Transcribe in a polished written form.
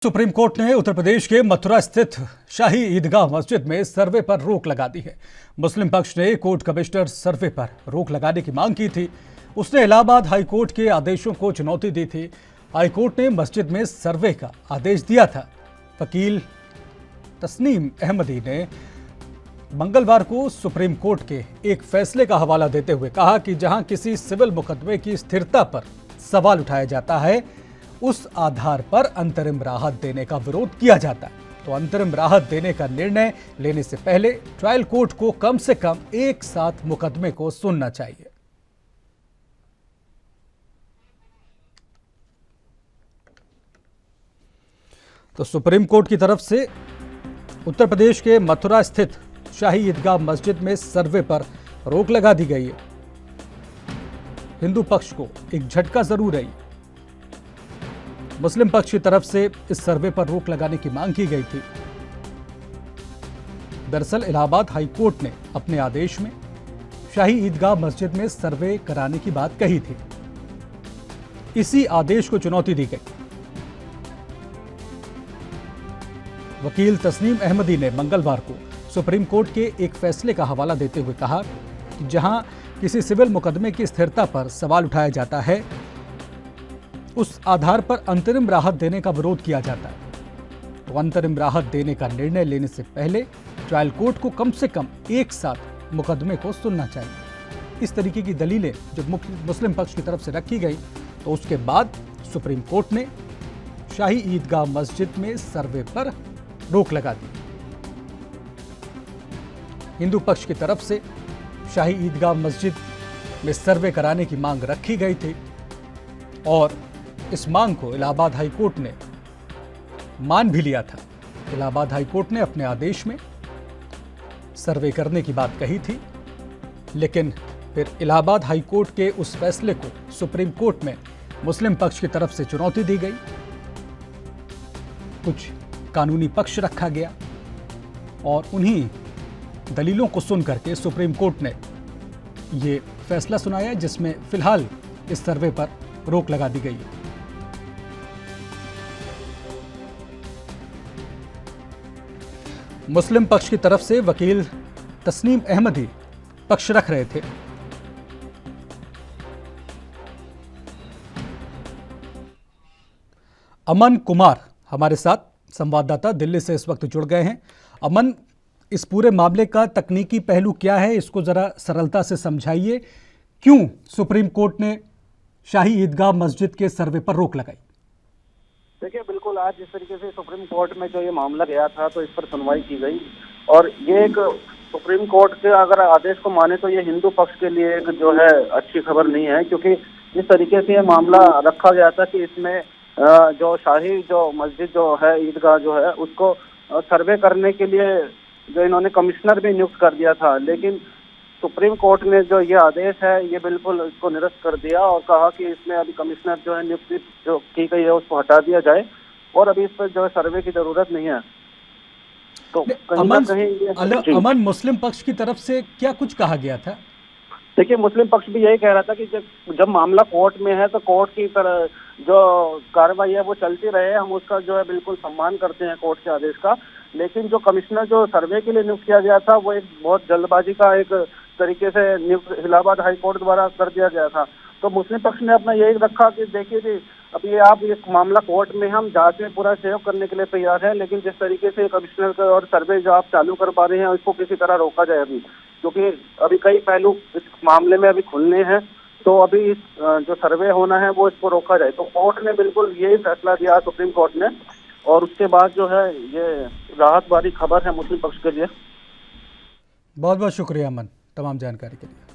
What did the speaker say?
Supreme court ने उत्तर प्रदेश के मथुरा स्थित शाही ईदगाह मस्जिद में सर्वे पर रोक लगा दी है। मुस्लिम पक्ष ने कोर्ट कमिश्नर सर्वे पर रोक लगाने की मांग की थी। उसने इलाहाबाद हाई कोर्ट के आदेशों को चुनौती दी थी। हाई कोर्ट ने मस्जिद में सर्वे का आदेश दिया था। वकील तस्नीम अहमदी ने मंगलवार को सुप्रीम कोर्ट के एक फैसले का हवाला देते हुए कहा कि जहां किसी सिविल मुकदमे की स्थिरता पर सवाल उठाया जाता है, उस आधार पर अंतरिम राहत देने का विरोध किया जाता है, तो अंतरिम राहत देने का निर्णय लेने से पहले ट्रायल कोर्ट को कम से कम एक साथ मुकदमे को सुनना चाहिए। तो सुप्रीम कोर्ट की तरफ से उत्तर प्रदेश के मथुरा स्थित शाही ईदगाह मस्जिद में सर्वे पर रोक लगा दी गई है। हिंदू पक्ष को एक झटका जरूर है। मुस्लिम पक्ष की तरफ से इस सर्वे पर रोक लगाने की मांग की गई थी। दरअसल इलाहाबाद हाई कोर्ट ने अपने आदेश में शाही ईदगाह मस्जिद में सर्वे कराने की बात कही थी। इसी आदेश को चुनौती दी गई। वकील तस्नीम अहमदी ने मंगलवार को सुप्रीम कोर्ट के एक फैसले का हवाला देते हुए कहा कि जहां किसी सिविल मुकदमे की स्थिरता पर सवाल उठाया जाता है, उस आधार पर अंतरिम राहत देने का विरोध किया जाता है, तो अंतरिम राहत देने का निर्णय लेने से पहले ट्रायल कोर्ट को कम से कम एक साथ मुकदमे को सुनना चाहिए। इस तरीके की दलीलें जब मुस्लिम पक्ष की तरफ से रखी गई, तो उसके बाद सुप्रीम कोर्ट ने शाही ईदगाह मस्जिद में सर्वे पर रोक लगा दी। हिंदू पक्ष की तरफ से शाही ईदगाह मस्जिद में सर्वे कराने की मांग रखी गई थी और इस मांग को इलाहाबाद हाई कोर्ट ने मान भी लिया था। इलाहाबाद हाई कोर्ट ने अपने आदेश में सर्वे करने की बात कही थी, लेकिन फिर इलाहाबाद हाई कोर्ट के उस फैसले को सुप्रीम कोर्ट में मुस्लिम पक्ष की तरफ से चुनौती दी गई। कुछ कानूनी पक्ष रखा गया और उन्हीं दलीलों को सुन करके सुप्रीम कोर्ट ने ये फैसला सुनाया, जिसमें फिलहाल इस सर्वे पर रोक लगा दी गई है। मुस्लिम पक्ष की तरफ से वकील तस्नीम अहमदी पक्ष रख रहे थे। अमन कुमार हमारे साथ संवाददाता दिल्ली से इस वक्त जुड़ गए हैं। अमन, इस पूरे मामले का तकनीकी पहलू क्या है, इसको जरा सरलता से समझाइए। क्यों सुप्रीम कोर्ट ने शाही ईदगाह मस्जिद के सर्वे पर रोक लगाई? देखिए, बिल्कुल आज जिस तरीके से सुप्रीम कोर्ट में जो ये मामला गया था, तो इस पर सुनवाई की गई और ये एक सुप्रीम कोर्ट के अगर आदेश को माने तो ये हिंदू पक्ष के लिए एक जो है अच्छी खबर नहीं है, क्योंकि जिस तरीके से ये मामला रखा गया था कि इसमें जो शाही जो मस्जिद जो है ईदगाह जो है उसको सर्वे करने के लिए जो इन्होंने कमिश्नर भी नियुक्त कर दिया था, लेकिन सुप्रीम कोर्ट ने जो ये आदेश है ये बिल्कुल इसको निरस्त कर दिया और कहा कि इसमें अभी कमिश्नर जो है नियुक्ति जो की गई है उसको हटा दिया जाए और अभी इस पर जो है सर्वे की जरूरत नहीं है। तो अमन, मुस्लिम पक्ष की तरफ से क्या कुछ कहा गया था? देखिए, मुस्लिम पक्ष भी यही कह रहा था कि जब मामला कोर्ट में है तो कोर्ट की तरह जो कार्रवाई है वो चलती रहे, हम उसका जो है बिल्कुल सम्मान करते हैं कोर्ट के आदेश का, लेकिन जो कमिश्नर जो सर्वे के लिए नियुक्त किया गया था वो एक बहुत जल्दबाजी का एक तरीके से नियुक्त इलाहाबाद हाई कोर्ट द्वारा कर दिया गया था। तो मुस्लिम पक्ष ने अपना यही रखा कि देखिए जी, अब ये आप ये मामला कोर्ट में हम जांच में पूरा सहयोग करने के लिए तैयार है, लेकिन जिस तरीके से कमिश्नर का और सर्वे जो आप चालू कर पा रहे हैं उसको किसी तरह रोका जाए अभी, क्योंकि अभी कई पहलू इस मामले में अभी खुलने हैं, तो अभी इस जो सर्वे होना है वो इसको रोका जाए। तो कोर्ट ने बिल्कुल यही फैसला दिया सुप्रीम कोर्ट ने और उसके बाद जो है ये राहत वाली खबर है मुस्लिम पक्ष के लिए। बहुत बहुत शुक्रिया अमन, तमाम जानकारी के लिए।